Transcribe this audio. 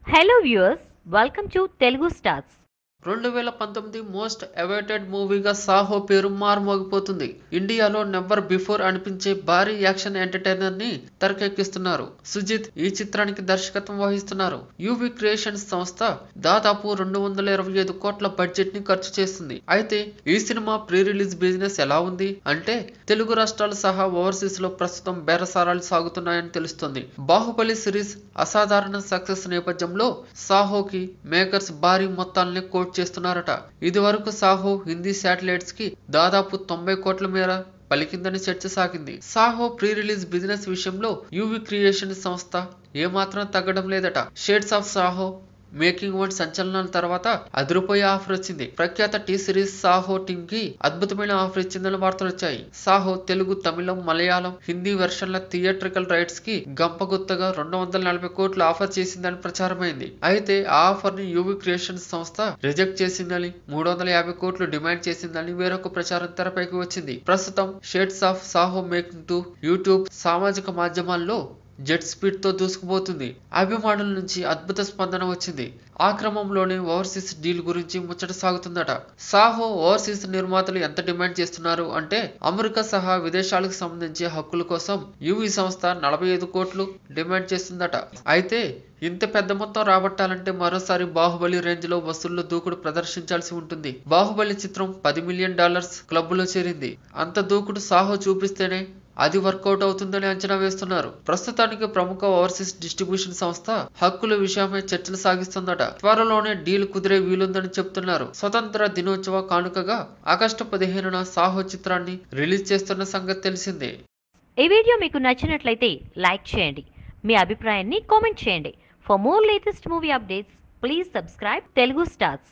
Hello viewers, welcome to Telugu Stars. 2019 most awaited మూవీగా సాహో పేరు మారుమోగిపోతుంది. ఇండియాలో నెవర్ బిఫోర్ అనిపించే భారీ యాక్షన్ ఎంటర్టైనర్ ని తెరకెక్కిస్తున్నారు సుజిత్. ఈ చిత్రానికి దర్శకత్వం వహిస్తున్నారు. యువి క్రియేషన్స్ సంస్థ దాదాపు 225 కోట్ల బడ్జెట్ ని ఖర్చు చేస్తుంది. అయితే ఈ సినిమా ప్రీ రిలీజ్ బిజినెస్ ఎలా ఉంది అంటే తెలుగు రాష్ట్రాలు సహా ఓవర్సీస్ లో ప్రస్తుతం బేరసారాలు సాగుతున్నాయని తెలుస్తుంది. బాహుబలి సిరీస్ అసాధారణ సక్సెస్ నేపథ్యంలో సాహోకి మేకర్స్ భారీ మొత్తాలని కోట్ చేస్తున్నారట. ఇది వరకు సాహో హిందీ శాటిలైట్స్ కి దాదాపు 90 కోట్ల మేర పలికిందని చర్చ సాగింది. సాహో ప్రీ రిలీజ్ బిజినెస్ విషయంలో యువి క్రియేషన్ సంస్థ ఏమాత్రం తగ్గడం లేదట. షేడ్స్ ఆఫ్ సాహో మేకింగ్ వంటి సంచలనాల తర్వాత అదిరిపోయే ఆఫర్ వచ్చింది. ప్రఖ్యాత టీ సిరీస్ సాహో టీమ్ కి అద్భుతమైన ఆఫర్ ఇచ్చిందని వార్తలు వచ్చాయి. సాహో తెలుగు, తమిళం, మలయాళం, హిందీ వెర్షన్ల థియేట్రికల్ రైట్స్ కి గంపగుత్తగా 240 కోట్లు ఆఫర్ చేసిందని ప్రచారమైంది. అయితే ఆ ఆఫర్ ని యువి క్రియేషన్స్ సంస్థ రిజెక్ట్ చేసిందని, 350 కోట్లు డిమాండ్ చేసిందని వేరొక ప్రచారం తెరపైకి వచ్చింది. ప్రస్తుతం shades of Saaho making to YouTube సామాజిక మాధ్యమాల్లో జెట్ స్పీడ్ తో దూసుకుపోతుంది. అభిమానుల నుంచి అద్భుత స్పందన వచ్చింది. ఆ క్రమంలోనే ఓవర్సీస్ డీల్ గురించి ముచ్చట సాగుతుందట. సాహో ఓవర్సీస్ నిర్మాతలు ఎంత డిమాండ్ చేస్తున్నారు అంటే అమెరికా సహా విదేశాలకు సంబంధించి హక్కుల కోసం యువి సంస్థ 45 కోట్లు డిమాండ్ చేస్తుందట. అయితే ఇంత పెద్ద మొత్తం రాబట్టాలంటే మరోసారి బాహుబలి రేంజ్ లో వసూళ్లు దూకుడు ప్రదర్శించాల్సి ఉంటుంది. బాహుబలి చిత్రం $10 మిలియన్ క్లబ్ లో చేరింది. అంత దూకుడు సాహో చూపిస్తేనే అది వర్కౌట్ అవుతుందని అంచనా వేస్తున్నారు. ప్రస్తుతానికి ప్రముఖ ఓవర్సీస్ డిస్ట్రిబ్యూషన్ సంస్థ హక్కుల విషయమై చర్చలు సాగిస్తుందట. త్వరలోనే డీల్ కుదిరే వీలుందని చెప్తున్నారు. స్వతంత్ర దినోత్సవ కానుకగా ఆగస్టు 15న సాహో చిత్రాన్ని రిలీజ్ చేస్తున్న సంగతి తెలిసిందే. ఈ వీడియో మీకు నచ్చినట్లయితే లైక్ చేయండి. మీ అభిప్రాయాన్ని కామెంట్ చేయండి. For more latest movie updates, please subscribe Telugu Stars.